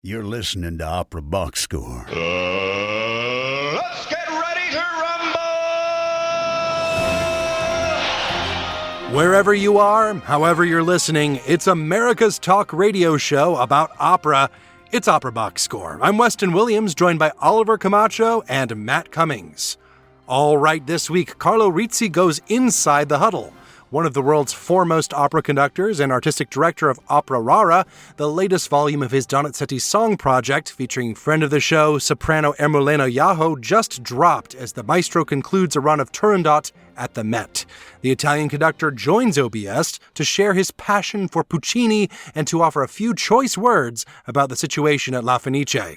You're listening to Opera Box Score. Let's get ready to rumble! Wherever you are, however you're listening, it's America's talk radio show about opera. It's Opera Box Score. I'm Weston Williams, joined by Oliver Camacho and Matt Cummings. All right, this week, Carlo Rizzi goes inside the huddle. One of the world's foremost opera conductors and artistic director of Opera Rara, the latest volume of his Donizetti Song Project, featuring friend of the show, soprano Ermonela Jaho, just dropped as the Maestro concludes a run of Turandot at the Met. The Italian conductor joins OBS to share his passion for Puccini and to offer a few choice words about the situation at La Fenice.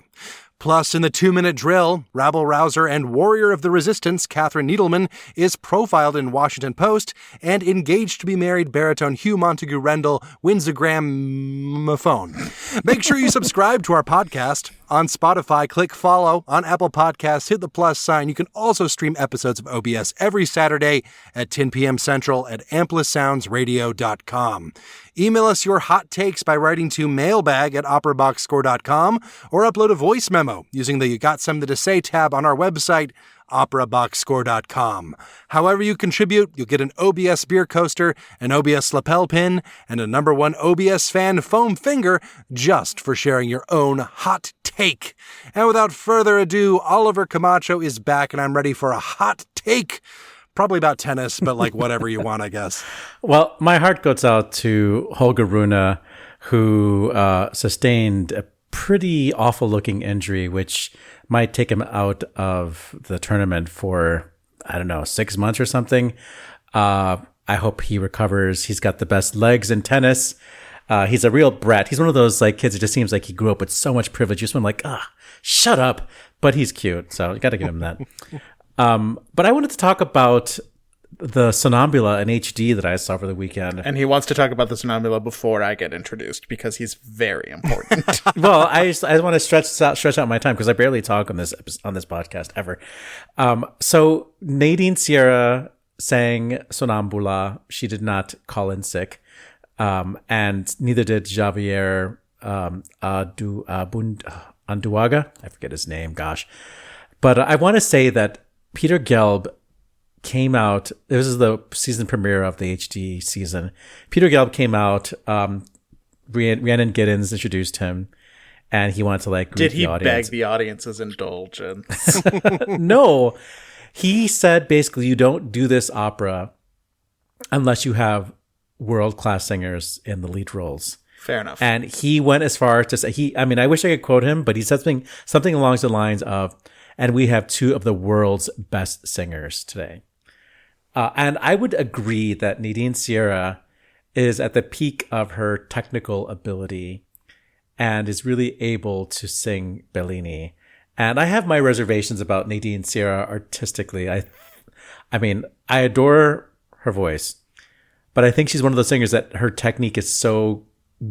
Plus, in the 2 Minute Drill, Rabblerouser and warrior of the resistance, Kathryn Needleman, is profiled in Washington Post, and engaged to be married baritone Huw Montague Rendall wins a gramophone. Make sure you subscribe to our podcast. On Spotify, click follow. On Apple Podcasts, hit the plus sign. You can also stream episodes of OBS every Saturday at 10 p.m. Central at amplisoundsradio.com. Email us your hot takes by writing to mailbag@operaboxscore.com or upload a voice memo using the You Got Something to Say tab on our website, operaboxscore.com. However you contribute, you'll get an OBS beer coaster, an OBS lapel pin, and a #1 OBS fan foam finger just for sharing your own hot take. And without further ado, Oliver Camacho is back, and I'm ready for a hot take. Probably about tennis, but like whatever you want, I guess. Well, my heart goes out to Holger Rune, who sustained a pretty awful-looking injury, which might take him out of the tournament for, 6 months or something. I hope he recovers. He's got the best legs in tennis. He's a real brat. He's one of those kids. It just seems like he grew up with so much privilege. You just want shut up. But he's cute, so you got to give him that. But I wanted to talk about the Sonnambula in HD that I saw for the weekend. And he wants to talk about the Sonnambula before I get introduced because he's very important. Well, I want to stretch out my time because I barely talk on this podcast ever. So Nadine Sierra sang Sonnambula. She did not call in sick, and neither did Javier Anduaga. I forget his name. Gosh, but I want to say that Peter Gelb came out. This is the season premiere of the HD season. Peter Gelb came out. Rhiannon Giddens introduced him, and he wanted to greet Did he the audience. beg the audience's indulgence? No, he said basically you don't do this opera unless you have world-class singers in the lead roles. Fair enough. And he went as far to say I wish I could quote him, but he said something along the lines of, and we have two of the world's best singers today. And I would agree that Nadine Sierra is at the peak of her technical ability and is really able to sing Bellini. And I have my reservations about Nadine Sierra artistically. I adore her voice, but I think she's one of those singers that her technique is so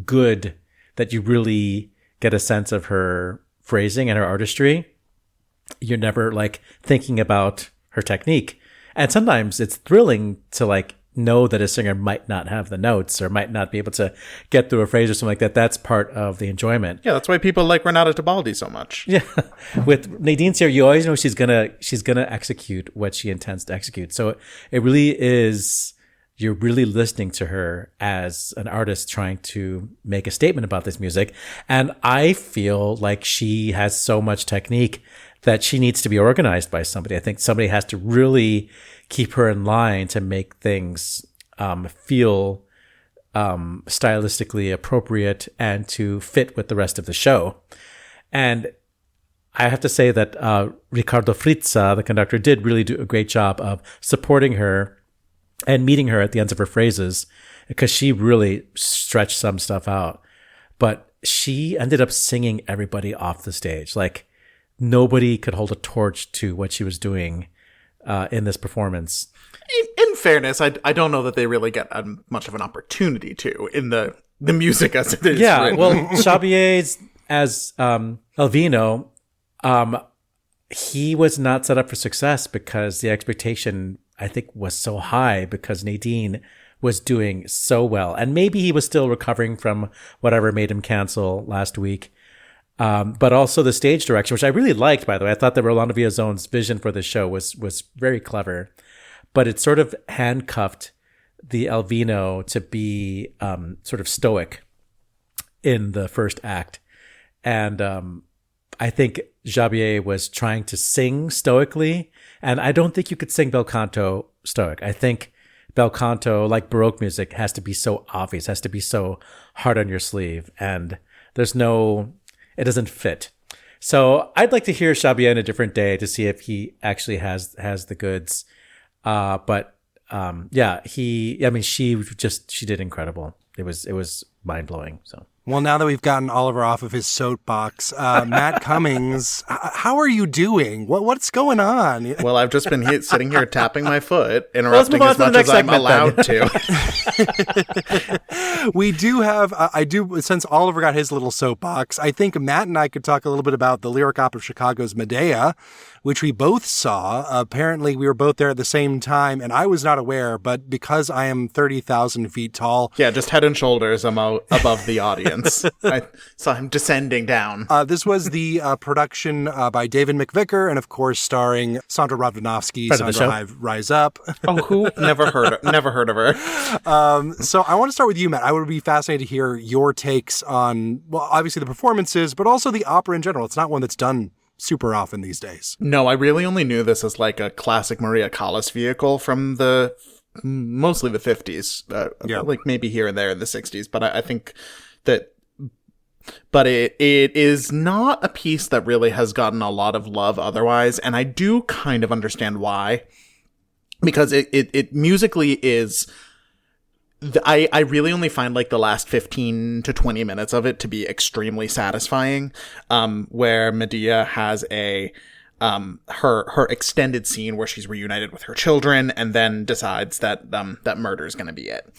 good that you really get a sense of her phrasing and her artistry. You're never thinking about her technique. And sometimes it's thrilling to know that a singer might not have the notes or might not be able to get through a phrase or something like that. That's part of the enjoyment. Yeah, that's why people like Renata Tebaldi so much. Yeah. With Nadine Sierra, you always know she's gonna execute what she intends to execute. So it really is, you're really listening to her as an artist trying to make a statement about this music. And I feel like she has so much technique that she needs to be organized by somebody. I think somebody has to really keep her in line to make things feel stylistically appropriate and to fit with the rest of the show. And I have to say that Riccardo Frizza, the conductor, did really do a great job of supporting her and meeting her at the ends of her phrases, because she really stretched some stuff out. But she ended up singing everybody off the stage. Nobody could hold a torch to what she was doing in this performance. In fairness, I don't know that they really get much of an opportunity to in the music as it is. Yeah, written. well, Xavier's as Elvino, he was not set up for success because the expectation, I think, was so high because Nadine was doing so well. And maybe he was still recovering from whatever made him cancel last week. But also the stage direction, which I really liked, by the way. I thought that Rolando Villazon's vision for the show was very clever, but it sort of handcuffed the Alvino to be sort of stoic in the first act. And I think Jabier was trying to sing stoically, and I don't think you could sing bel canto stoic. I think bel canto, like Baroque music, has to be so obvious, has to be so hard on your sleeve, and it doesn't fit. So I'd like to hear Jabier in a different day to see if he actually has the goods. But she did incredible. It was mind blowing. So. Well, now that we've gotten Oliver off of his soapbox, Matt Cummings, how are you doing? What's going on? Well, I've just been sitting here tapping my foot, interrupting as much as I'm allowed to. We do have, since Oliver got his little soapbox, I think Matt and I could talk a little bit about the Lyric Opera of Chicago's Medea, which we both saw. Apparently, we were both there at the same time, and I was not aware, but because I am 30,000 feet tall. Yeah, just head and shoulders above the audience. So I'm descending down. This was the production by David McVicker, and of course starring Sandra Radvanovsky, Sandra Hive, Rise Up. Oh, who? Never heard of her. So I want to start with you, Matt. I would be fascinated to hear your takes on, well, obviously the performances, but also the opera in general. It's not one that's done super often these days. No, I really only knew this as like a classic Maria Callas vehicle from mostly the 50s, like maybe here and there in the 60s, but I think that, but it is not a piece that really has gotten a lot of love otherwise, and I do kind of understand why, because it musically is, I really only find like the last 15 to 20 minutes of it to be extremely satisfying, where Medea has her extended scene where she's reunited with her children and then decides that that murder is going to be it.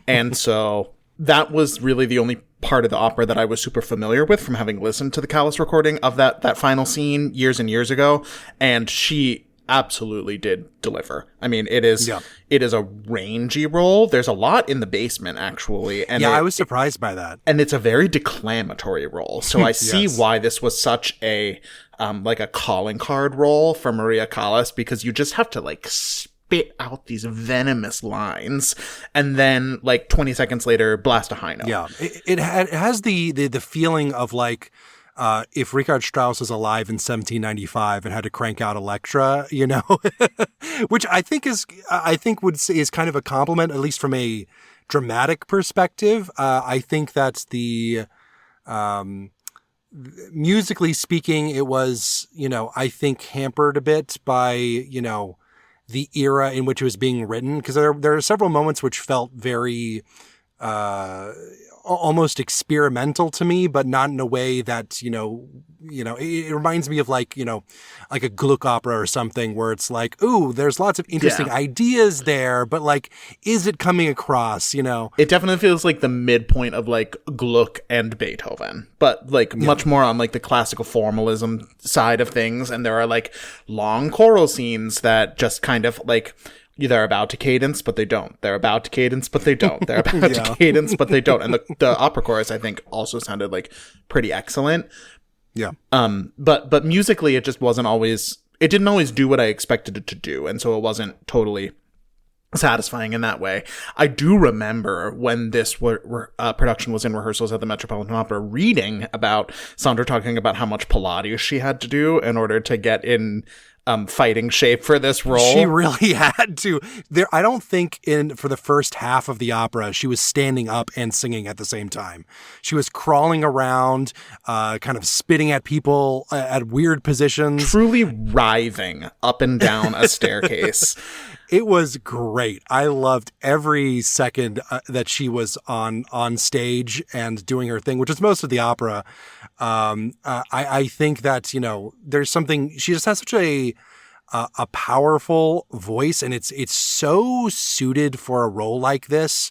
And so that was really the only part of the opera that I was super familiar with from having listened to the Callas recording of that final scene years and years ago. And she absolutely did deliver. I mean, it is a rangy role. There's a lot in the basement, actually. And I was surprised by that. And it's a very declamatory role. So I see why this was such a like a calling card role for Maria Callas, because you just have to like spit out these venomous lines and then like 20 seconds later blast a high note. Yeah, it has the feeling of like if Richard Strauss was alive in 1795 and had to crank out Elektra, you know, which I think is kind of a compliment, at least from a dramatic perspective. I think that musically speaking, it was, I think hampered a bit by, the era in which it was being written, because there are several moments which felt very almost experimental to me, but not in a way that, it reminds me of like a Gluck opera or something where it's like, ooh, there's lots of interesting ideas there, but like, is it coming across, It definitely feels like the midpoint of like Gluck and Beethoven, but like much more on like the classical formalism side of things. And there are like long choral scenes that just kind of like, they're about to cadence, but they don't. They're about to cadence, but they don't. They're about to cadence, but they don't. And the opera chorus, I think, also sounded like pretty excellent. Yeah. But musically, it just wasn't always. It didn't always do what I expected it to do, and so it wasn't totally satisfying in that way. I do remember when this production was in rehearsals at the Metropolitan Opera, reading about Sandra talking about how much Pilates she had to do in order to get in fighting shape for this role. She really had to. I don't think for the first half of the opera, she was standing up and singing at the same time. She was crawling around, kind of spitting at people at weird positions. Truly writhing up and down a staircase. It was great. I loved every second that she was on stage and doing her thing, which is most of the opera. I think that, there's something, she just has such a powerful voice, and it's so suited for a role like this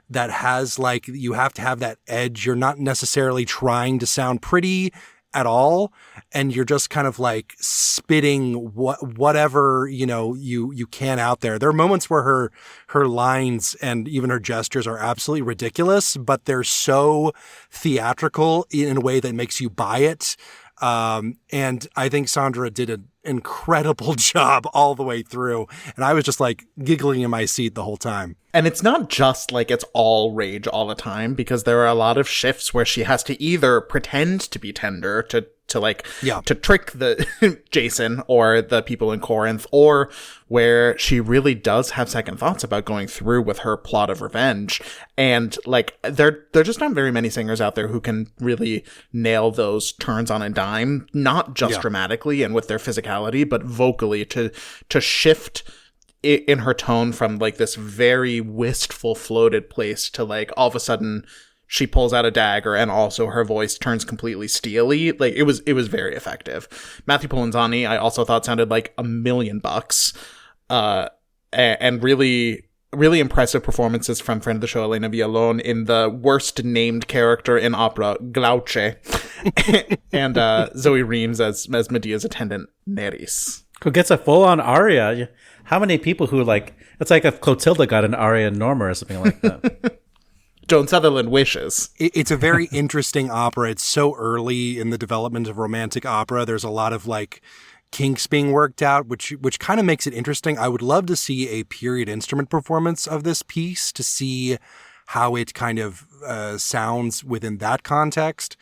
that has like, you have to have that edge. You're not necessarily trying to sound pretty at all, and you're just kind of like spitting whatever you can out there. There are moments where her lines and even her gestures are absolutely ridiculous, but they're so theatrical in a way that makes you buy it. And I think Sandra did an incredible job all the way through, and I was just like giggling in my seat the whole time. And it's not just like it's all rage all the time, because there are a lot of shifts where she has to either pretend to be tender to trick the Jason or the people in Corinth, or where she really does have second thoughts about going through with her plot of revenge. And like there just not very many singers out there who can really nail those turns on a dime, not just dramatically and with their physicality, but vocally to shift in her tone from like this very wistful floated place to like all of a sudden she pulls out a dagger and also her voice turns completely steely. Like it was very effective. Matthew Polenzani, I also thought sounded like $1 million, and really, really impressive performances from friend of the show, Elena Villalon, in the worst named character in opera, Glauce, and Zoe Reams as Medea's attendant, Neris. Who gets a full-on aria. How many people who like, it's like if Clotilda got an aria in Norma or something like that. Joan Sutherland wishes. It's a very interesting opera. It's so early in the development of romantic opera. There's a lot of like kinks being worked out, which kind of makes it interesting. I would love to see a period instrument performance of this piece to see how it kind of sounds within that context.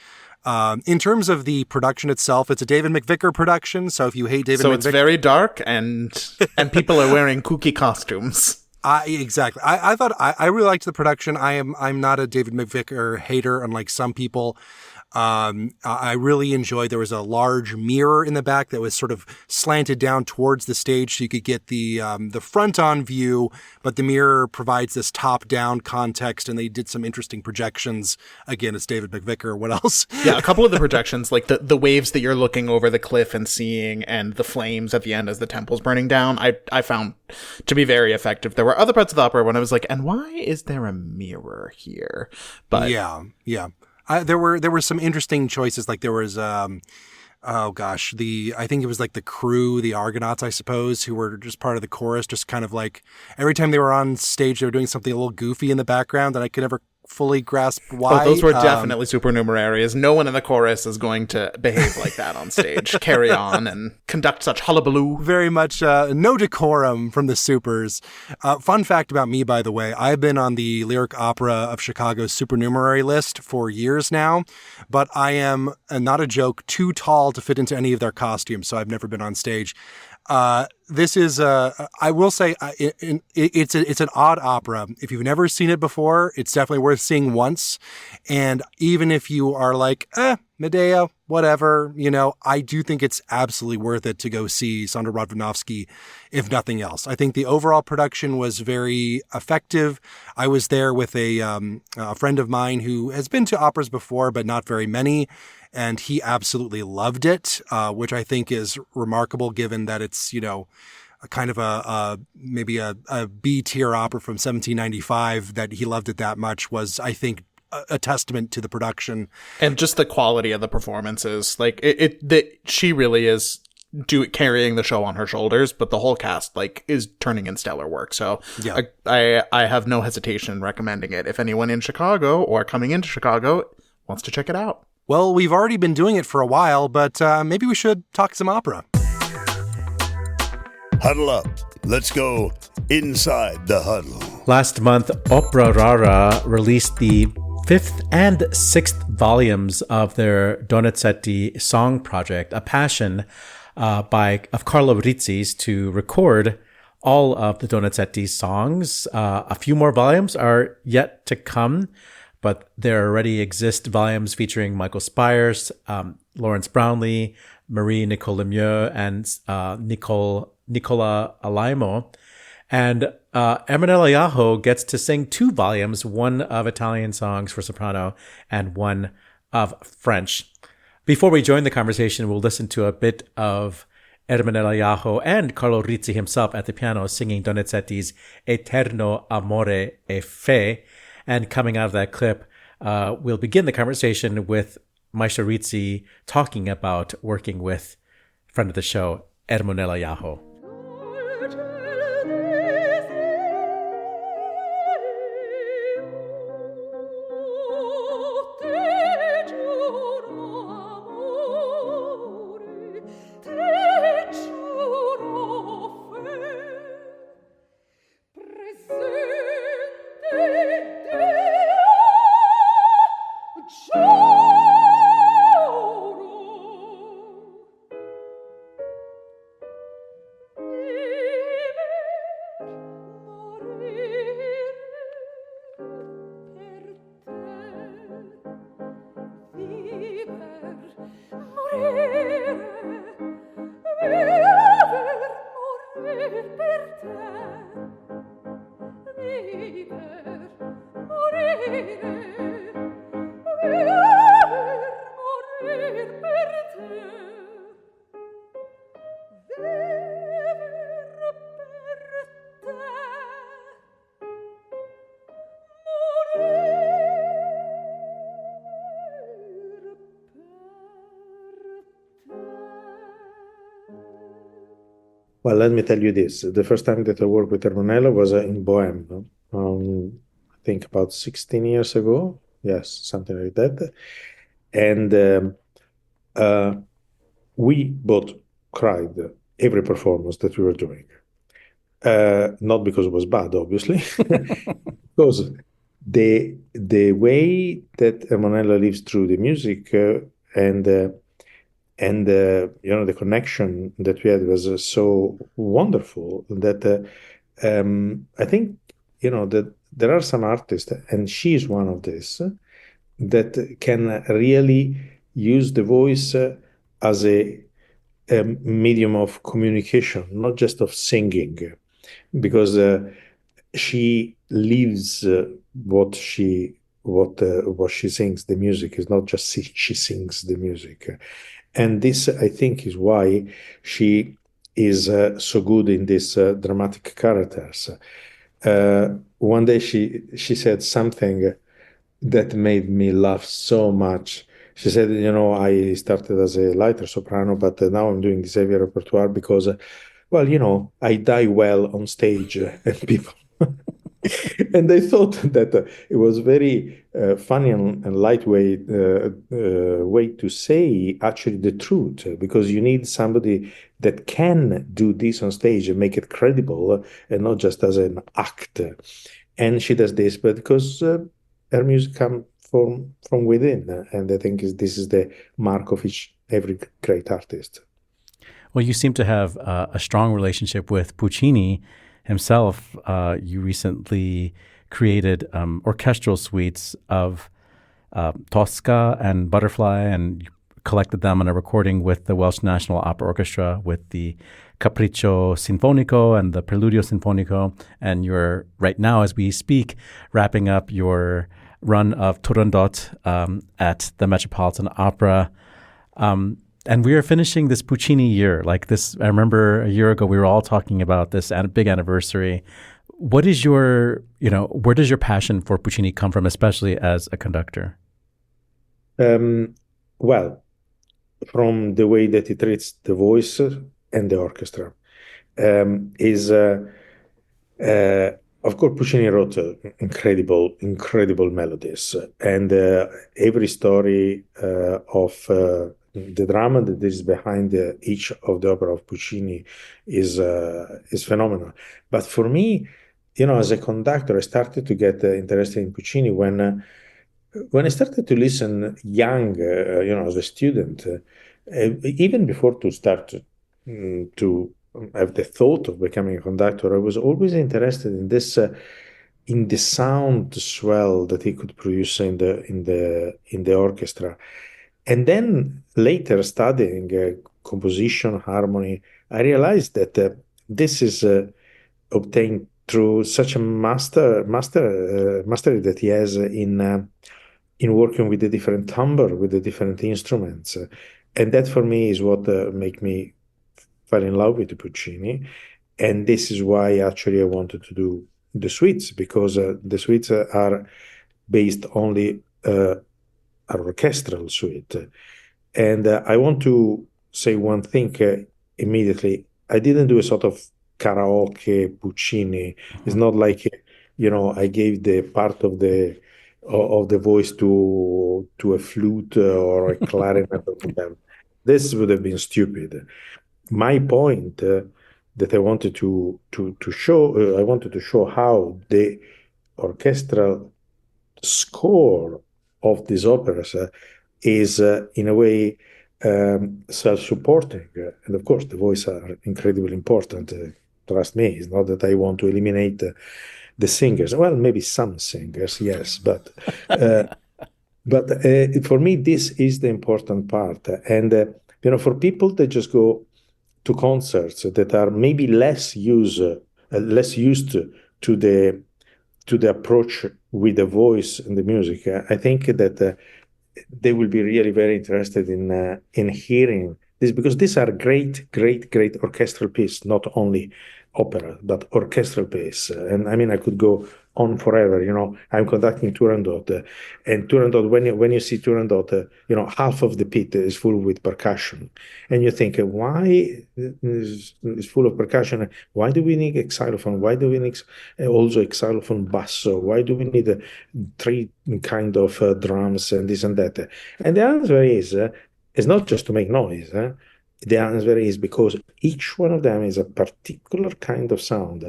In terms of the production itself, it's a David McVicker production. So if you hate David McVicker... So it's very dark and people are wearing kooky costumes. Exactly. I thought I really liked the production. I'm not a David McVicker hater, unlike some people. I really enjoyed, there was a large mirror in the back that was sort of slanted down towards the stage so you could get the front on view, but the mirror provides this top down context, and they did some interesting projections. Again, it's David McVicker. What else? Yeah, a couple of the projections, like the waves that you're looking over the cliff and seeing, and the flames at the end as the temple's burning down, I found to be very effective. There were other parts of the opera when I was like, and why is there a mirror here? But yeah. There were some interesting choices. Like there was, I think it was like the crew, the Argonauts, I suppose, who were just part of the chorus, just kind of like every time they were on stage, they were doing something a little goofy in the background that I could never fully grasp why. Oh, those were definitely supernumeraries. No one in the chorus is going to behave like that on stage, carry on and conduct such hullabaloo. Very much no decorum from the supers. Fun fact about me, by the way, I've been on the Lyric Opera of Chicago's supernumerary list for years now, but I am, not a joke, too tall to fit into any of their costumes, so I've never been on stage. This is, I will say, it's an odd opera. If you've never seen it before, it's definitely worth seeing once. And even if you are like, Medea, whatever, I do think it's absolutely worth it to go see Sandra Radvanovsky, if nothing else. I think the overall production was very effective. I was there with a friend of mine who has been to operas before, but not very many. And he absolutely loved it, which I think is remarkable given that it's, a kind of maybe a B-tier opera from 1795. That he loved it that much was, I think, a testament to the production. And just the quality of the performances. Like, she really is carrying the show on her shoulders, but the whole cast, is turning in stellar work. So yeah. I have no hesitation in recommending it. If anyone in Chicago or coming into Chicago wants to check it out. Well, we've already been doing it for a while, but maybe we should talk some opera. Huddle up. Let's go inside the huddle. Last month, Opera Rara released the 5th and 6th volumes of their Donizetti Song Project, a passion of Carlo Rizzi's to record all of the Donizetti songs. A few more volumes are yet to come, but there already exist volumes featuring Michael Spires, Lawrence Brownlee, Marie Nicole Lemieux, and Nicola Alaimo. And Ermonela Jaho gets to sing 2 volumes, one of Italian songs for soprano and one of French. Before we join the conversation, we'll listen to a bit of Ermonela Jaho and Carlo Rizzi himself at the piano singing Donizetti's Eterno Amore e Fe. And coming out of that clip, we'll begin the conversation with Maestro Rizzi talking about working with friend of the show, Ermonela Jaho. Well, let me tell you this. The first time that I worked with Ermonela was in Bohème, I think about 16 years ago. Yes, something like that. And we both cried every performance that we were doing. Not because it was bad, obviously, because the way that Ermonela lives through the music and the connection that we had was so wonderful that I think that there are some artists, and she's one of these, that can really use the voice as a medium of communication, not just of singing, because she lives what she sings. The music is not just she sings the music. And this, I think, is why she is so good in these dramatic characters. One day she said something that made me laugh so much. She said, I started as a lighter soprano, but now I'm doing this heavy repertoire because, I die well on stage and people... And I thought that it was very funny and lightweight way to say actually the truth, because you need somebody that can do this on stage and make it credible and not just as an act. And she does this, but because her music comes from within, and I think this is the mark of every great artist. Well, you seem to have a strong relationship with Puccini himself. You recently created orchestral suites of Tosca and Butterfly, and you collected them on a recording with the Welsh National Opera Orchestra with the Capriccio Sinfonico and the Preludio Sinfonico. And you're right now, as we speak, wrapping up your run of Turandot at the Metropolitan Opera. And we are finishing this Puccini year. Like this, I remember a year ago, we were all talking about this big anniversary. What is where does your passion for Puccini come from, especially as a conductor? Well, from the way that he treats the voice and the orchestra. Of course, Puccini wrote incredible melodies, and every story of the drama that is behind each of the opera of Puccini is phenomenal. But for me, as a conductor, I started to get interested in Puccini when I started to listen young, as a student, even before to start to have the thought of becoming a conductor, I was always interested in this, in the sound swell that he could produce in the orchestra. And then later studying composition, harmony, I realized that this is obtained through such a mastery that he has in working with the different timbre, with the different instruments. And that for me is what make me fall in love with Puccini. And this is why actually I wanted to do the suites, because the suites are based only orchestral suite. And I want to say one thing immediately. I didn't do a sort of karaoke Puccini. It's not like, I gave the part of the voice to a flute or a clarinet or whatever. This would have been stupid. My point that I wanted to show, I wanted to show how the orchestral score of these operas is in a way self-supporting. And of course, the voice are incredibly important. Trust me, it's not that I want to eliminate the singers. Well, maybe some singers, yes, but for me, this is the important part. And for people that just go to concerts that are maybe less used to the approach with the voice and the music, I think that they will be really very interested in hearing this, because these are great, great, great orchestral pieces, not only opera, but orchestral piece. And I mean, I could go on forever. I'm conducting Turandot, and Turandot. When you see Turandot, half of the pit is full with percussion, and you think, why is full of percussion? Why do we need a xylophone? Why do we need also a xylophone basso? Why do we need three kind of drums and this and that? And the answer is, it's not just to make noise. The answer is because each one of them is a particular kind of sound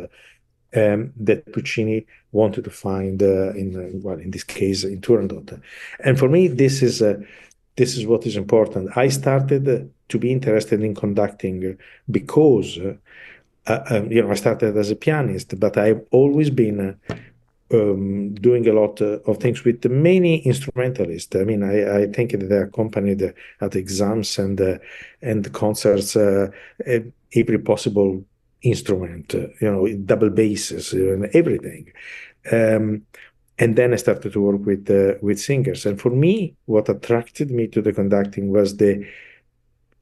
that Puccini wanted to find in this case, in Turandot. And for me, this is what is important. I started to be interested in conducting because I started as a pianist, but I've always been doing a lot of things with many instrumentalists. I mean, I think that they accompanied at exams and concerts every possible instrument, double basses and everything. And then I started to work with singers. And for me, what attracted me to the conducting was the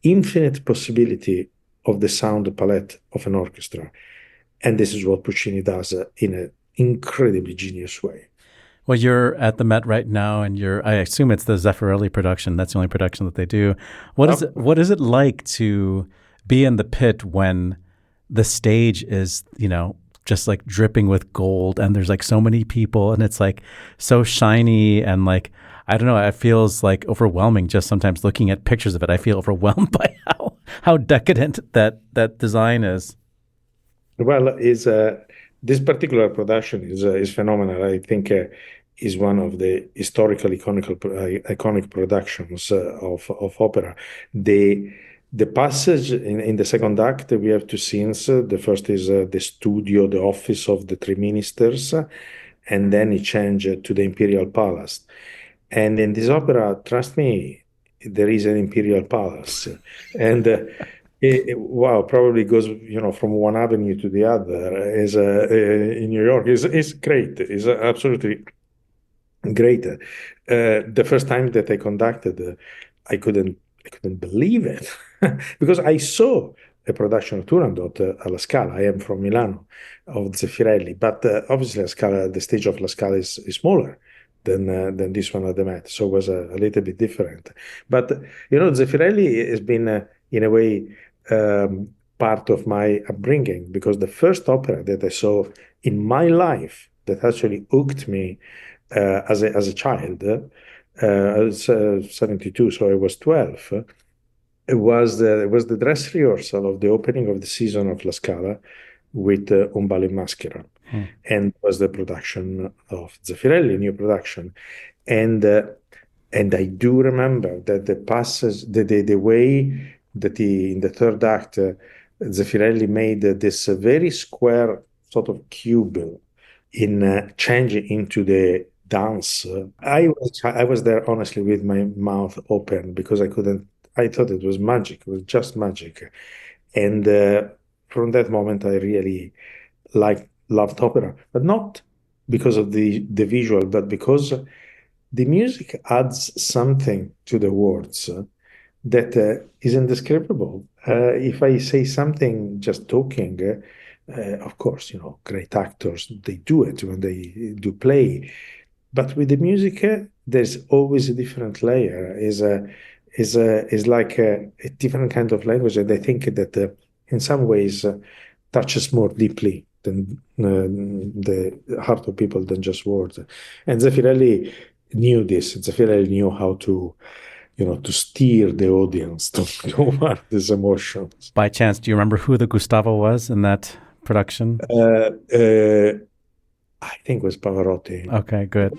infinite possibility of the sound palette of an orchestra. And this is what Puccini does in an incredibly genius way. Well, you're at the Met right now, and I assume it's the Zeffirelli production. That's the only production that they do. What is it like to be in the pit when the stage is, just like dripping with gold, and there's like so many people, and it's like so shiny, and like, I don't know, it feels like overwhelming just sometimes looking at pictures of it. I feel overwhelmed by how decadent that design is. Well, this particular production is phenomenal. I think is one of the historical iconic productions of opera. The passage in the second act, we have two scenes. The first is the studio, the office of the three ministers, and then it changed to the imperial palace. And in this opera, trust me, there is an imperial palace, and wow, probably goes from one avenue to the other. Is in New York is great. Is absolutely great. The first time that I conducted, I couldn't believe it because I saw a production of Turandot at La Scala. I am from Milano, of Zeffirelli, but obviously La Scala, the stage of La Scala is smaller than this one at the Met, so it was a little bit different. But Zeffirelli has been in a way part of my upbringing, because the first opera that I saw in my life that actually hooked me as a child, I was 72, so I was 12. It was the dress rehearsal of the opening of the season of La Scala with Un ballo in maschera, and was the production of Zeffirelli, new production, and I do remember that the passage, the way that in the third act, Zeffirelli made this very square sort of cube in changing into the dance. I was there honestly with my mouth open because I couldn't. I thought it was magic. It was just magic, and from that moment I really loved opera, but not because of the visual, but because the music adds something to the words that is indescribable. If I say something just talking, of course, great actors, they do it when they do play. But with the music, there's always a different layer. Is like a different kind of language, and I think that in some ways touches more deeply than the heart of people than just words. And Zeffirelli knew this. Zeffirelli knew how to, to steer the audience toward these emotions. By chance, do you remember who the Gustavo was in that production? I think it was Pavarotti. Okay, good.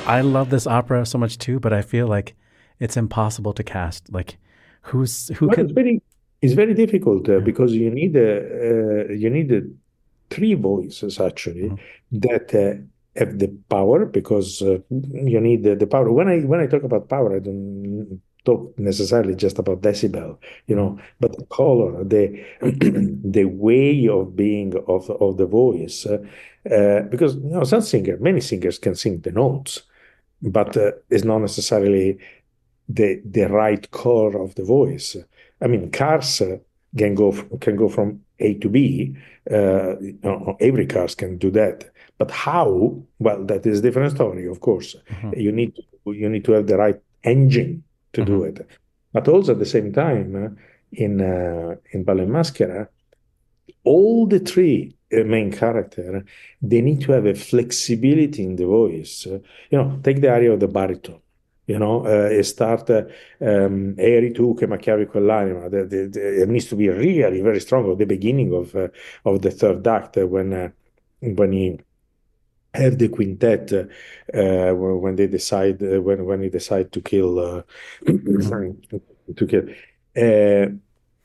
I love this opera so much too, but I feel like it's impossible to cast. Like, who can? It's very difficult because you need three voices actually that have the power, because you need the power. When I talk about power, I don't talk necessarily just about decibel, but the color, the the way of being of the voice, because many singers can sing the notes, but it's not necessarily the right color of the voice. I mean, cars can go from A to B. Every car can do that. But how? Well, that is a different story, of course. You need to have the right engine to do it. But also at the same time, in Ballo e Maschera, all the three main characters, they need to have a flexibility in the voice. Take the aria of the baritone. E start eri tu che macchiavi quell'anima. It needs to be really very strong at the beginning of the third act, when he have the quintet, when they decide when he decide to kill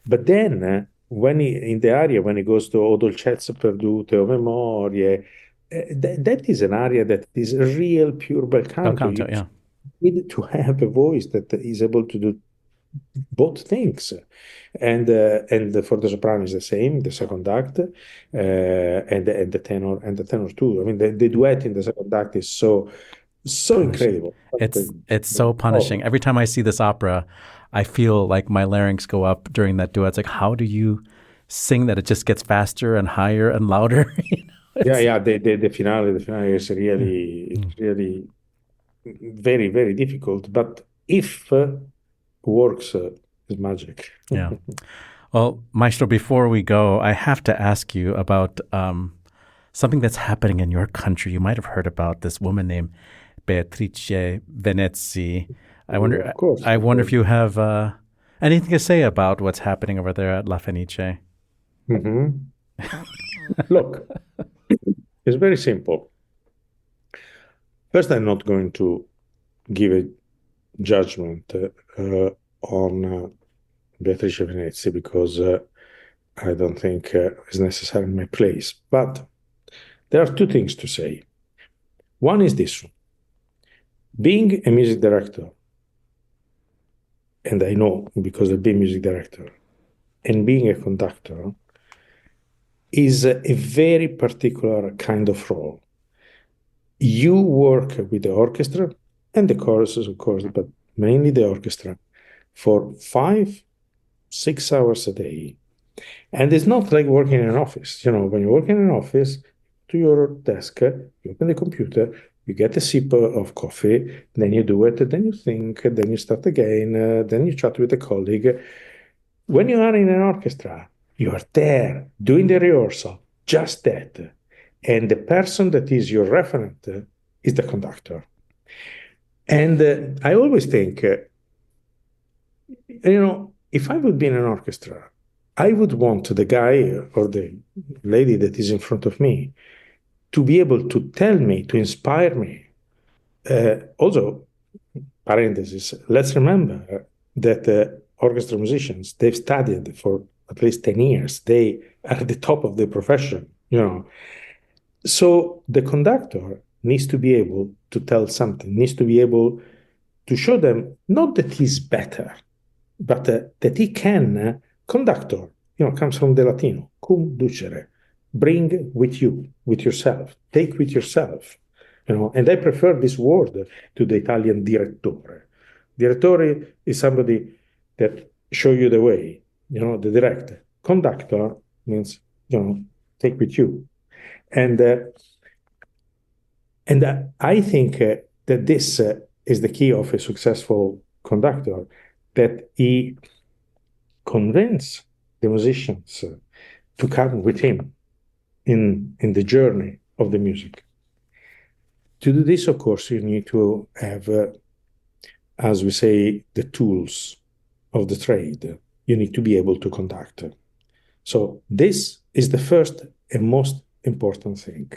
but then when in the aria, when he goes to O dolcezze perdute, O memorie, that is an aria that is real pure bel canto. Yeah. Need to have a voice that is able to do both things, and for the soprano is the same, the second act, and the tenor too. I mean, the duet in the second act is so incredible. It's so punishing. Every time I see this opera, I feel like my larynx go up during that duet. It's like, how do you sing that? It just gets faster and higher and louder. The finale is really very, very difficult, but if works, is magic. Yeah. Well, Maestro, before we go, I have to ask you about something that's happening in your country. You might have heard about this woman named Beatrice Venezzi. I wonder if you have anything to say about what's happening over there at La Fenice. Look, it's very simple. First, I'm not going to give a judgment on Beatrice Venezzi, because I don't think it's necessarily my place. But there are two things to say. One is this one. Being a music director, and I know because I've been music director, and being a conductor is a very particular kind of role. You work with the orchestra and the choruses, of course, but mainly the orchestra, for 5-6 hours a day. And it's not like working in an office. When you work in an office, to your desk, you open the computer, you get a sip of coffee, then you do it, then you think, then you start again, then you chat with a colleague. When you are in an orchestra, you are there doing the rehearsal, just that. And the person that is your referent is the conductor. And I always think, if I would be in an orchestra, I would want the guy or the lady that is in front of me to be able to tell me, to inspire me Also, parenthesis, let's remember that orchestra musicians, they've studied for at least 10 years. They are at the top of the profession, So the conductor needs to be able to tell something, needs to be able to show them not that he's better, but that he can, conductor, comes from the Latino, conducere, bring with you, with yourself, take with yourself. And I prefer this word to the Italian direttore. Direttore is somebody that show you the way, the direct. Conductor means, take with you. And I think that this is the key of a successful conductor, that he convince the musicians to come with him in the journey of the music. To do this, of course, you need to have, as we say, the tools of the trade. You need to be able to conduct. So this is the first and most important thing.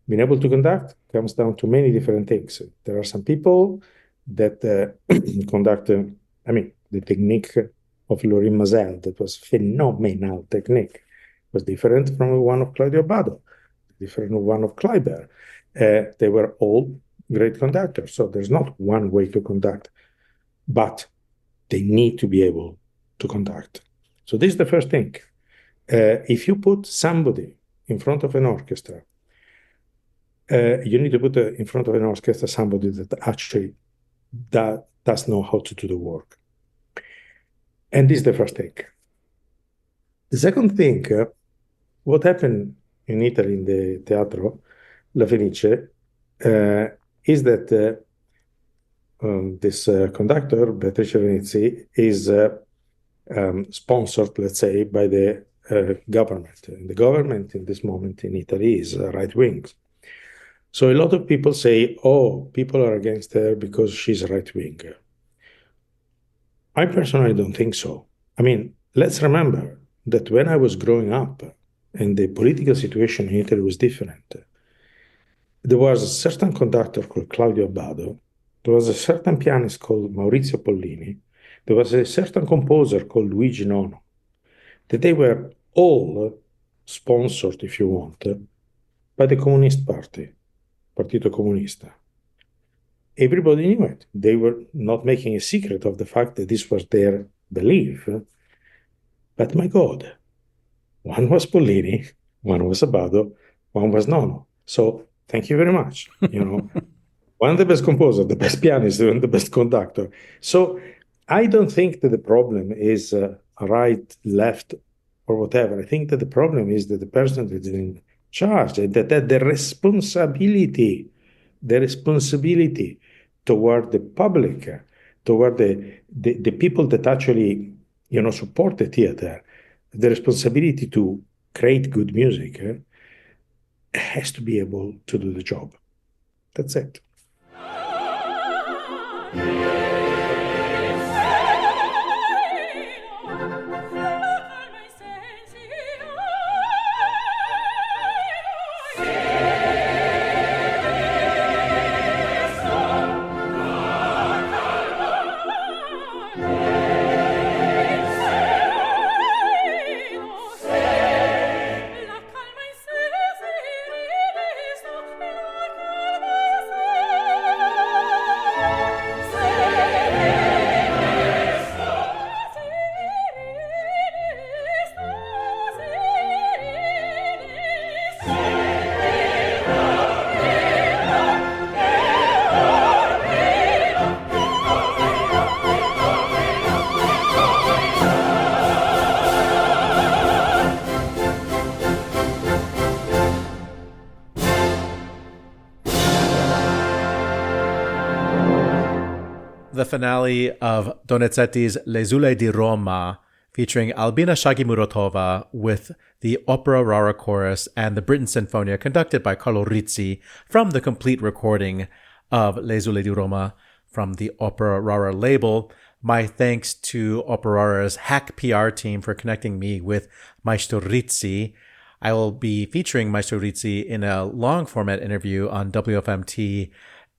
Being able to conduct comes down to many different things. There are some people that conduct, the technique of Lorin Maazel, that was phenomenal technique, was different from the one of Claudio Abbado, different from one of Kleiber. They were all great conductors, so there's not one way to conduct, but they need to be able to conduct. So this is the first thing. If you put somebody in front of an orchestra, you need to put in front of an orchestra somebody that actually does know how to do the work. And this is the first thing. The second thing, what happened in Italy in the Teatro La Fenice is that this conductor, Beatrice Venezzi, is sponsored, let's say, by the government. And the government in this moment in Italy is right-wing. So a lot of people say, people are against her because she's right-wing. I personally don't think so. Let's remember that when I was growing up and the political situation in Italy was different, there was a certain conductor called Claudio Abbado, there was a certain pianist called Maurizio Pollini, there was a certain composer called Luigi Nono, that they were all sponsored, if you want, by the Communist Party, Partito Comunista. Everybody knew it. They were not making a secret of the fact that this was their belief. But my God, one was Pollini, one was Abbado, one was Nono. So thank you very much. One of the best composer, the best pianist, and the best conductor. So I don't think that the problem is right, left, or whatever. I think that the problem is that the person that is in charge, that the responsibility toward the public, toward the people that actually, support the theater, the responsibility to create good music has to be able to do the job. That's it. The finale of Donizetti's L'esule di Roma, featuring Albina Shagimurotova with the Opera Rara Chorus and the Britain Sinfonia, conducted by Carlo Rizzi, from the complete recording of L'esule di Roma from the Opera Rara label. My thanks to Opera Rara's hack PR team for connecting me with Maestro Rizzi. I will be featuring Maestro Rizzi in a long format interview on WFMT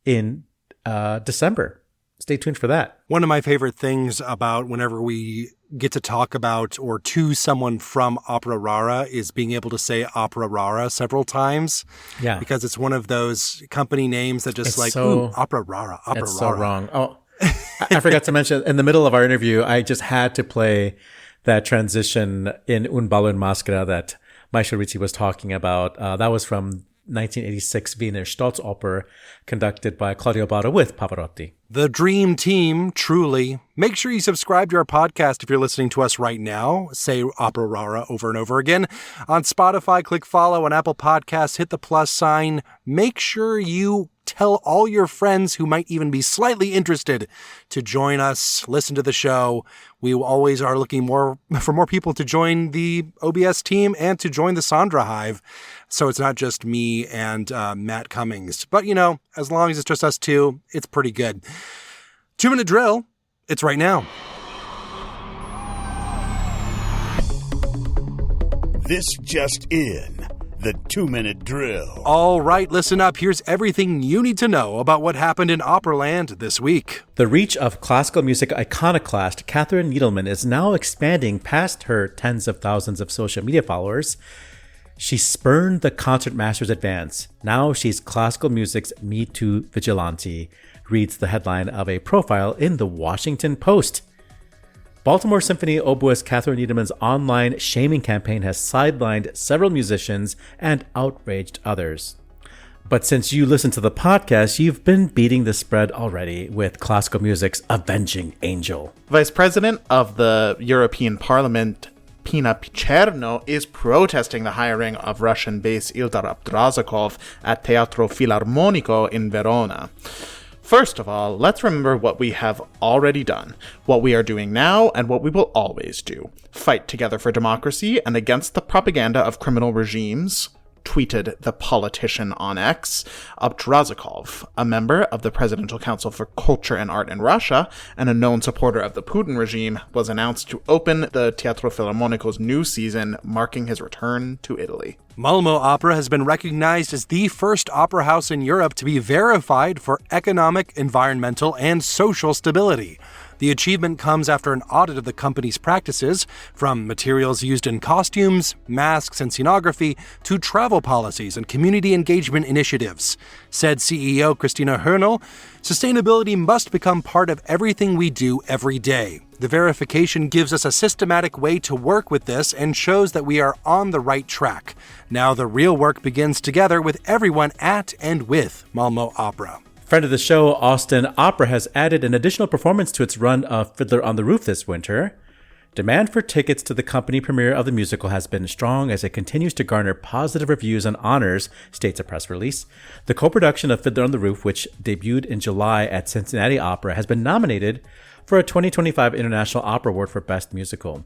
in December. Stay tuned for that. One of my favorite things about whenever we get to talk about or to someone from Opera Rara is being able to say Opera Rara several times. Yeah. Because it's one of those company names that just Opera Rara, Opera Rara. It's so wrong. Oh, I forgot to mention, in the middle of our interview, I just had to play that transition in Un ballo in maschera that Maestro Rizzi was talking about. That was from 1986 Wiener Staatsoper, conducted by Claudio Barra with Pavarotti. The dream team, truly. Make sure you subscribe to our podcast if you're listening to us right now. Say Opera Rara over and over again. On Spotify, click follow. On Apple Podcasts, hit the plus sign. Make sure you tell all your friends who might even be slightly interested to join us, listen to the show. We always are looking for more people to join the OBS team and to join the Sandra Hive. So it's not just me and Matt Cummings. But, as long as it's just us two, it's pretty good. 2 Minute Drill, it's right now. This just in. The 2 Minute Drill. All right, listen up. Here's everything you need to know about what happened in Operaland this week. The reach of classical music iconoclast Kathryn Needleman is now expanding past her tens of thousands of social media followers. She spurned the concertmaster's advance. Now she's classical music's Me Too vigilante, reads the headline of a profile in the Washington Post. Baltimore Symphony oboist Kathryn Needleman's online shaming campaign has sidelined several musicians and outraged others. But since you listen to the podcast, you've been beating the spread already with classical music's avenging angel. Vice President of the European Parliament, Pina Picerno, is protesting the hiring of Russian-based Ildar Abdrazakov at Teatro Filarmonico in Verona. First of all, let's remember what we have already done, what we are doing now, and what we will always do. Fight together for democracy and against the propaganda of criminal regimes, tweeted the politician on X. Abdrazakov, a member of the Presidential Council for Culture and Art in Russia and a known supporter of the Putin regime, was announced to open the Teatro Filarmonico's new season, marking his return to Italy. Malmo Opera has been recognized as the first opera house in Europe to be verified for economic, environmental, and social stability. The achievement comes after an audit of the company's practices, from materials used in costumes, masks, and scenography, to travel policies and community engagement initiatives. Said CEO Christina Hernal, "Sustainability must become part of everything we do every day. The verification gives us a systematic way to work with this and shows that we are on the right track. Now the real work begins together with everyone at and with Malmo Opera." Friend of the show, Austin Opera, has added an additional performance to its run of Fiddler on the Roof this winter. Demand for tickets to the company premiere of the musical has been strong as it continues to garner positive reviews and honors, states a press release. The co-production of Fiddler on the Roof, which debuted in July at Cincinnati Opera, has been nominated for a 2025 International Opera Award for Best Musical.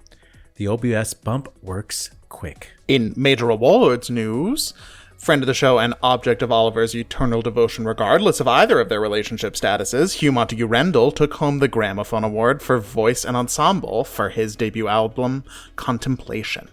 The OBS bump works quick. In major awards news, friend of the show and object of Oliver's eternal devotion regardless of either of their relationship statuses, Huw Montague Rendall took home the Gramophone Award for Voice and Ensemble for his debut album, Contemplation.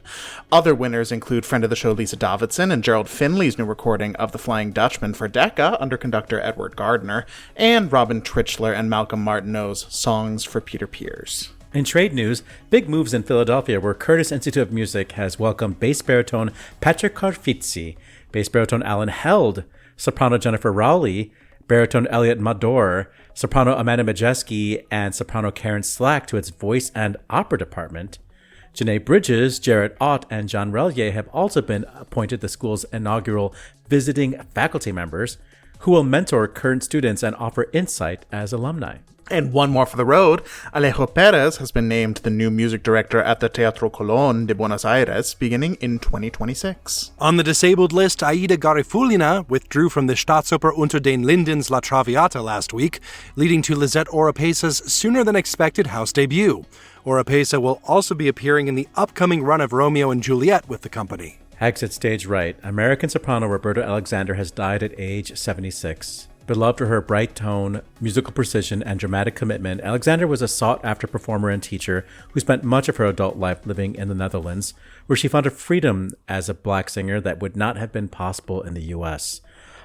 Other winners include friend of the show Lisa Davidson and Gerald Finley's new recording of The Flying Dutchman for Decca under conductor Edward Gardner, and Robin Trichler and Malcolm Martineau's Songs for Peter Pears. In trade news, big moves in Philadelphia, where Curtis Institute of Music has welcomed bass baritone Patrick Carfizzi, bass baritone Alan Held, soprano Jennifer Rowley, baritone Elliot Mador, soprano Amanda Majeski, and soprano Karen Slack to its voice and opera department. Janae Bridges, Jarrett Ott, and John Relier have also been appointed the school's inaugural visiting faculty members, who will mentor current students and offer insight as alumni. And one more for the road, Alejo Perez has been named the new music director at the Teatro Colón de Buenos Aires beginning in 2026. On the disabled list, Aida Garifulina withdrew from the Staatsoper unter den Linden's La Traviata last week, leading to Lisette Oropesa's sooner-than-expected house debut. Oropesa will also be appearing in the upcoming run of Romeo and Juliet with the company. Exit stage right. American soprano Roberta Alexander has died at age 76. Beloved for her bright tone, musical precision, and dramatic commitment, Alexander was a sought-after performer and teacher who spent much of her adult life living in the Netherlands, where she found a freedom as a black singer that would not have been possible in the U.S.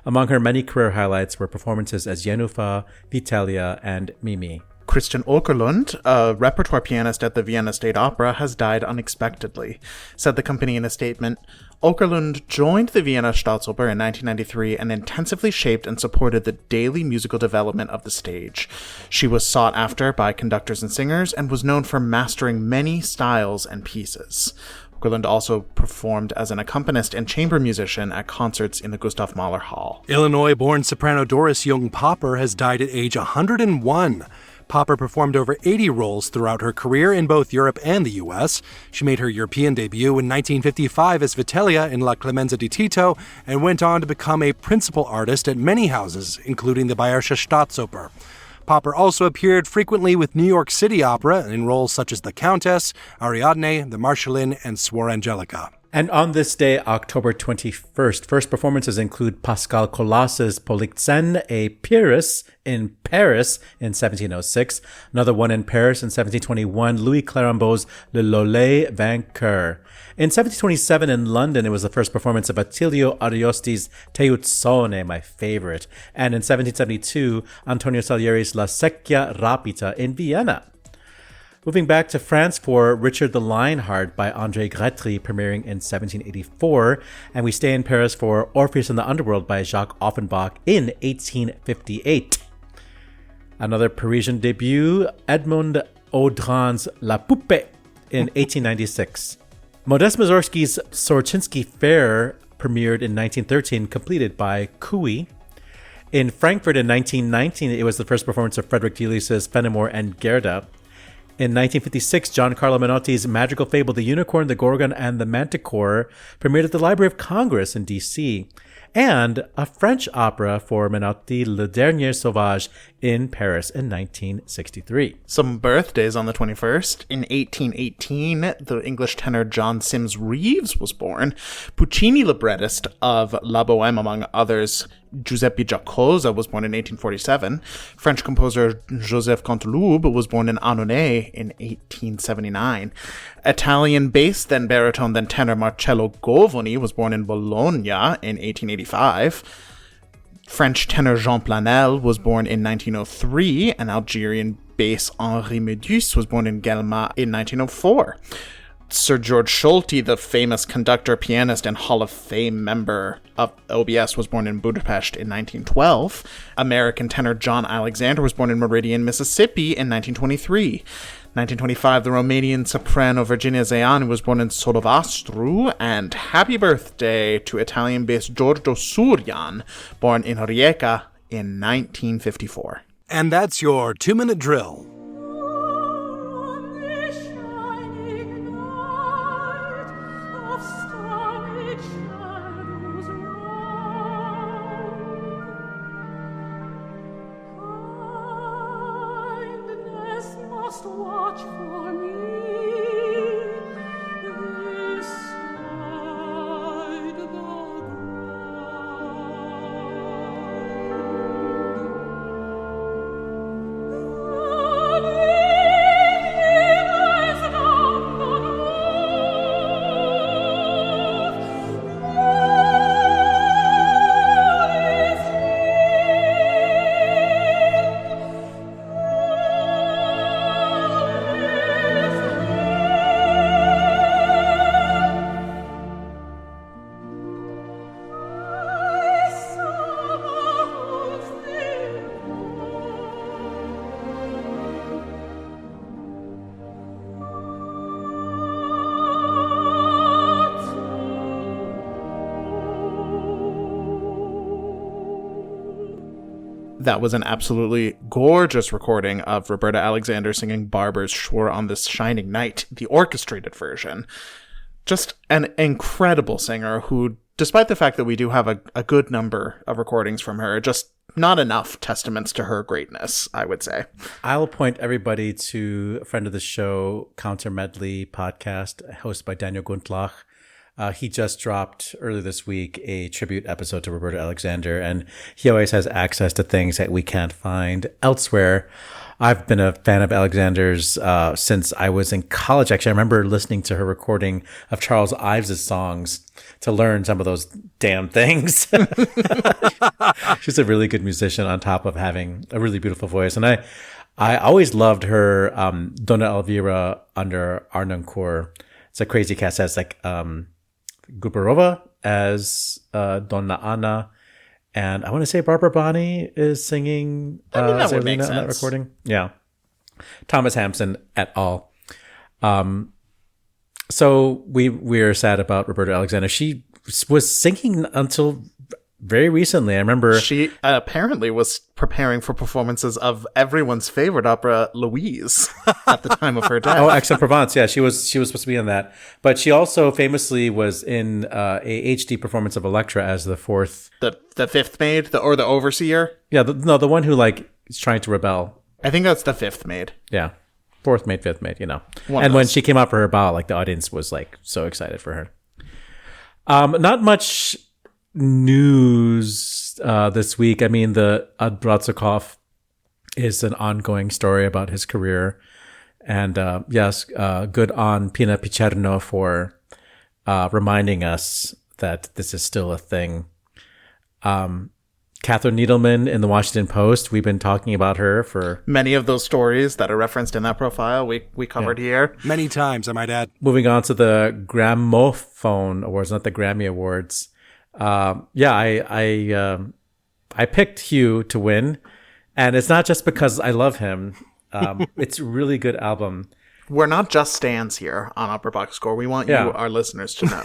Among her many career highlights were performances as Jennifer, Vitalia, and Mimi. Christian Åkerlund, a repertoire pianist at the Vienna State Opera, has died unexpectedly, said the company in a statement. Åkerlund joined the Vienna Staatsoper in 1993 and intensively shaped and supported the daily musical development of the stage. She was sought after by conductors and singers and was known for mastering many styles and pieces. Åkerlund also performed as an accompanist and chamber musician at concerts in the Gustav Mahler Hall. Illinois-born soprano Doris Young-Popper has died at age 101. Popper performed over 80 roles throughout her career in both Europe and the U.S. She made her European debut in 1955 as Vitellia in La Clemenza di Tito and went on to become a principal artist at many houses, including the Bayerische Staatsoper. Popper also appeared frequently with New York City Opera in roles such as the Countess, Ariadne, the Marschallin, and Suor Angelica. And on this day, October 21st, first performances include Pascal Colas's Polixen et Pyrrhus in Paris in 1706, another one in Paris in 1721, Louis Clérambault's Le Lolet Vainqueur. In 1727 in London, it was the first performance of Attilio Ariosti's Teuzzone, my favorite. And in 1772, Antonio Salieri's La Secchia Rapita in Vienna. Moving back to France for Richard the Lionheart by André Gretry, premiering in 1784. And we stay in Paris for Orpheus in the Underworld by Jacques Offenbach in 1858. Another Parisian debut, Edmond Audran's La Poupée in 1896. Modest Mussorgsky's Sorochinsky Fair premiered in 1913, completed by Cooey. In Frankfurt in 1919, it was the first performance of Frederick Delius's Fenimore and Gerda. In 1956, Giancarlo Menotti's magical fable The Unicorn, the Gorgon, and the Manticore premiered at the Library of Congress in D.C., and a French opera for Menotti, Le Dernier Sauvage, in Paris in 1963. Some birthdays on the 21st. In 1818, the English tenor John Sims Reeves was born. Puccini librettist of La Bohème, among others, Giuseppe Giacosa was born in 1847. French composer Joseph Canteloube was born in Annonay in 1879. Italian bass, then baritone, then tenor Marcello Govoni was born in Bologna in 1885. French tenor Jean Planel was born in 1903, and Algerian bass Henri Medus was born in Guelma in 1904. Sir George Solti, the famous conductor, pianist, and Hall of Fame member of OBS, was born in Budapest in 1912. American tenor John Alexander was born in Meridian, Mississippi in 1923. 1925, the Romanian soprano Virginia Zeanu was born in Solovastru, and happy birthday to Italian bass Giorgio Surian, born in Rijeka in 1954. And that's your 2-minute drill. Watch for me this side the ground. That was an absolutely gorgeous recording of Roberta Alexander singing Barber's Shore on This Shining Night, the orchestrated version. Just an incredible singer who, despite the fact that we do have a good number of recordings from her, just not enough testaments to her greatness, I would say. I'll point everybody to a friend of the show, Counter Medley podcast, hosted by Daniel Gundlach. He just dropped earlier this week a tribute episode to Roberto Alexander, and he always has access to things that we can't find elsewhere. I've been a fan of Alexander's since I was in college. Actually, I remember listening to her recording of Charles Ives' songs to learn some of those damn things. She's a really good musician on top of having a really beautiful voice. And I always loved her Dona Elvira under Arnoncourt. It's a crazy cast. It has like Gubarova as Donna Anna. And I want to say Barbara Bonney is singing that would make Zerlina on that sense. recording. Yeah. Thomas Hampson et al. So we're sad about Roberta Alexander. She was singing until very recently. I remember She apparently was preparing for performances of everyone's favorite opera, Louise, at the time of her death. Oh, Aix-en-Provence. Yeah, she was supposed to be in that. But she also famously was in a HD performance of Elektra as the fourth. The fifth maid, or the overseer. Yeah, the one who like is trying to rebel. I think that's the fifth maid. Yeah, fourth maid, fifth maid. You know. One of And when those. she came out for her bow, like the audience was like so excited for her. Not much news this week. I mean, the Bratsukov is an ongoing story about his career, and yes, good on Pina Picerno for reminding us that this is still a thing. Kathryn Needleman in the Washington Post. We've been talking about her for Many of those stories that are referenced in that profile we covered here. Many times, I might add. moving on to the Gramophone Awards, not the Grammy Awards. I picked Huw to win, and it's not just because I love him. It's a really good album. We're not just stands here on Opera Box Score. We want Yeah. you, our listeners, to know.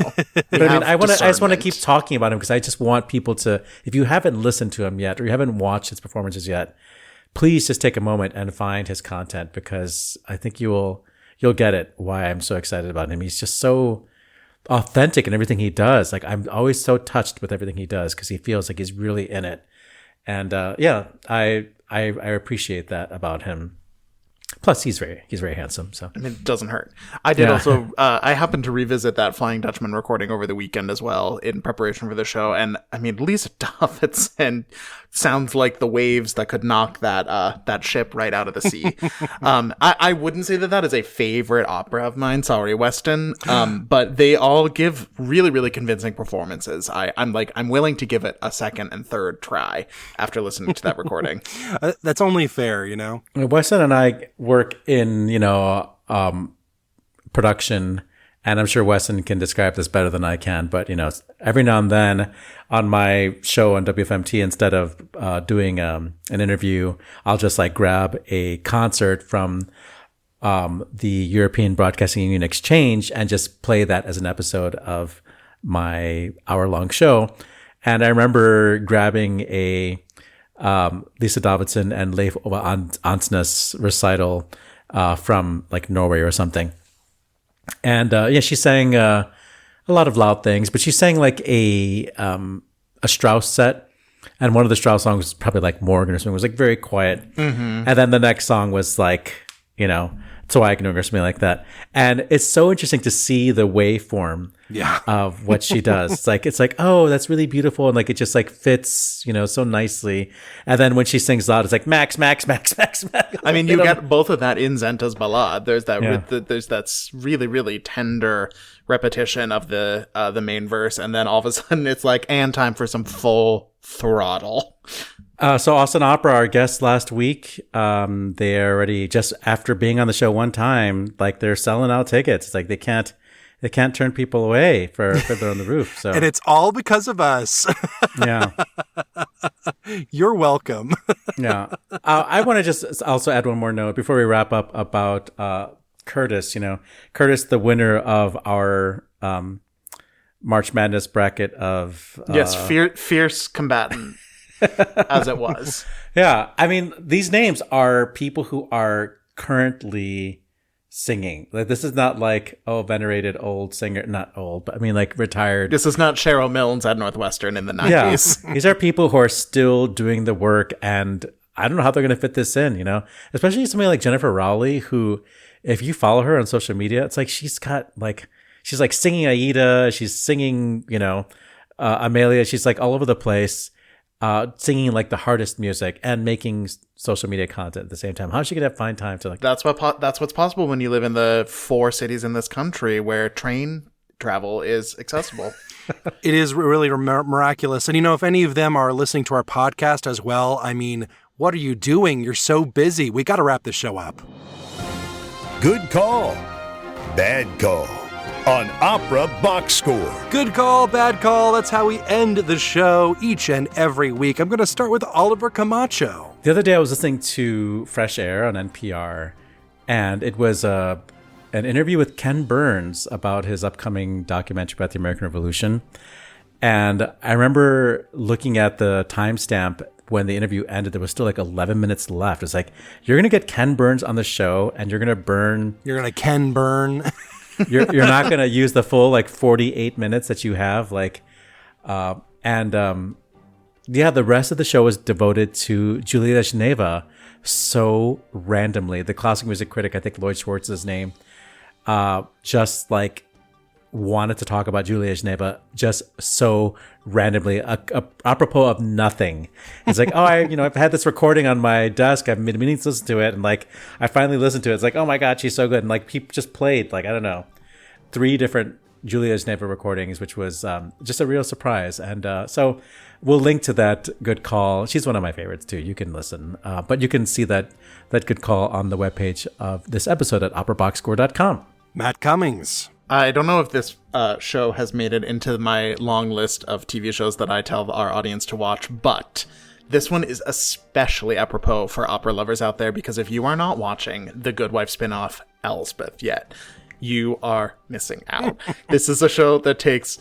But I mean, I just want to keep talking about him because I just want people to, if you haven't listened to him yet or you haven't watched his performances yet, please just take a moment and find his content, because I think you'll get it why I'm so excited about him. He's just so authentic in everything he does. Like, I'm always so touched with everything he does because he feels like he's really in it. And I appreciate that about him. Plus, he's very handsome. So I mean, it doesn't hurt. I did also, I happened to revisit that Flying Dutchman recording over the weekend as well in preparation for the show. And I mean, Lisa Davidson sounds like the waves that could knock that ship right out of the sea. I wouldn't say that is a favorite opera of mine. Sorry, Weston. But they all give really, really convincing performances. I'm willing to give it a second and third try after listening to that recording. That's only fair, you know? Weston and I work in, production, and I'm sure Weston can describe this better than I can, but, every now and then on my show on WFMT, instead of doing an interview, I'll just grab a concert from the European Broadcasting Union Exchange and just play that as an episode of my hour-long show. And I remember grabbing a Lisa Davidson and Leif Ove Ansnes recital from Norway or something. And she sang a lot of loud things, but she sang a Strauss set. And one of the Strauss songs was probably Morgen or something, was very quiet. Mm-hmm. And then the next song was Zweigner or something like that. And it's so interesting to see the waveform of what she does. It's oh, that's really beautiful. And it just fits, so nicely. And then when she sings loud, it's max, max, max, max, max. I mean, you get both of that in Zenta's Ballade. There's that, there's that really, really tender repetition of the main verse. And then all of a sudden it's and time for some full throttle. So Austin Opera, our guest last week, they already, just after being on the show one time, they're selling out tickets. It's they can't turn people away for Fiddler on the Roof. So And it's all because of us. yeah. You're welcome. Yeah. I want to just also add one more note before we wrap up about Curtis. Curtis, the winner of our March Madness bracket of Yes, fierce combatant. As it was. Yeah. I mean, these names are people who are currently singing. This is not venerated old singer, not old, but I mean retired. This is not Cheryl Milnes at Northwestern in the 90s. Yeah. These are people who are still doing the work, and I don't know how they're going to fit this in, Especially somebody like Jennifer Rowley, who, if you follow her on social media, it's she's got she's like singing Aida, she's singing, Amelia. She's like all over the place, singing like the hardest music and making social media content at the same time. How's she gonna find time to like? That's what's possible when you live in the 4 cities in this country where train travel is accessible. It is really miraculous. And if any of them are listening to our podcast as well, I mean, what are you doing? You're so busy. We got to wrap this show up. Good call. Bad call on Opera Box Score. Good call, bad call. That's how we end the show each and every week. I'm going to start with Oliver Camacho. The other day I was listening to Fresh Air on NPR, and it was an interview with Ken Burns about his upcoming documentary about the American Revolution. And I remember looking at the timestamp when the interview ended. There was still like 11 minutes left. It's like, you're going to get Ken Burns on the show and you're going to burn. You're going to Ken Burn. You're not going to use the full like 48 minutes that you have. The rest of the show was devoted to Julia Geneva. So randomly, the classical music critic, I think Lloyd Schwartz is his name, just like wanted to talk about Julia Geneva just so randomly, apropos of nothing. It's like, I've had this recording on my desk. I've been meaning to listen to it. And like, I finally listened to it. It's like, oh my God, she's so good. And like, people just played like, I don't know, 3 different Julia Geneva recordings, which was just a real surprise. And so we'll link to that good call. She's one of my favorites too. You can listen, but you can see that good call on the webpage of this episode at operaboxscore.com. Matt Cummings. I don't know if this show has made it into my long list of TV shows that I tell our audience to watch, but this one is especially apropos for opera lovers out there, because if you are not watching the Good Wife spinoff Elspeth yet, you are missing out. This is a show that takes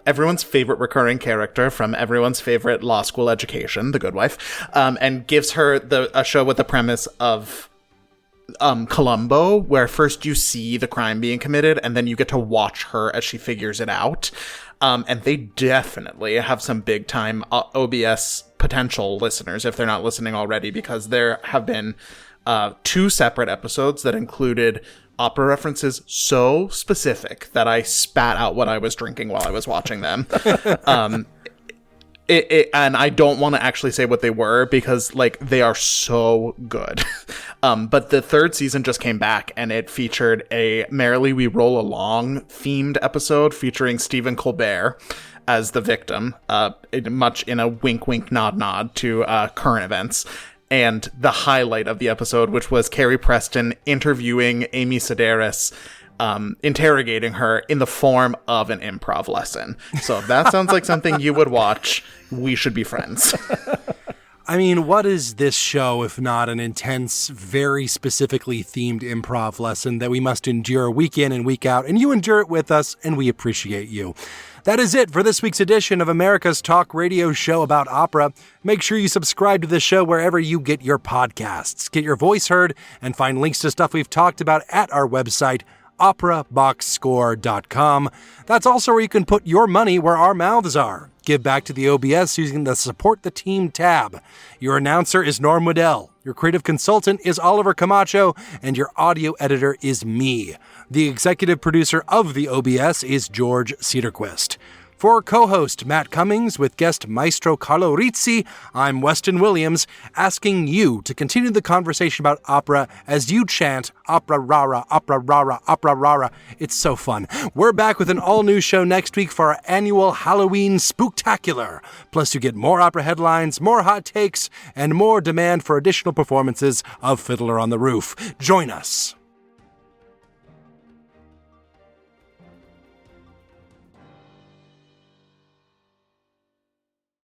everyone's favorite recurring character from everyone's favorite law school education, The Good Wife, and gives her a show with the premise of Columbo, where first you see the crime being committed and then you get to watch her as she figures it out. And they definitely have some big time OBS potential listeners if they're not listening already, because there have been 2 separate episodes that included opera references so specific that I spat out what I was drinking while I was watching them. And I don't want to actually say what they were because like they are so good. But the 3rd season just came back and it featured a Merrily We Roll Along themed episode featuring Stephen Colbert as the victim, much in a wink, wink, nod, nod to current events. And the highlight of the episode, which was Carrie Preston interviewing Amy Sedaris, interrogating her in the form of an improv lesson. So if that sounds like something you would watch, we should be friends. I mean, what is this show if not an intense, very specifically themed improv lesson that we must endure week in and week out, and you endure it with us, and we appreciate you. That is it for this week's edition of America's Talk Radio show about opera. Make sure you subscribe to the show wherever you get your podcasts. Get your voice heard and find links to stuff we've talked about at our website, operaboxscore.com. That's also where you can put your money where our mouths are. Give back to the OBS using the Support the Team tab. Your announcer is Norm Waddell. Your creative consultant is Oliver Camacho, and your audio editor is me. The executive producer of the OBS is George Cedarquist. For co-host Matt Cummings with guest Maestro Carlo Rizzi, I'm Weston Williams, asking you to continue the conversation about opera as you chant opera rara, opera rara, opera rara. It's so fun. We're back with an all-new show next week for our annual Halloween Spooktacular. Plus you get more opera headlines, more hot takes, and more demand for additional performances of Fiddler on the Roof. Join us.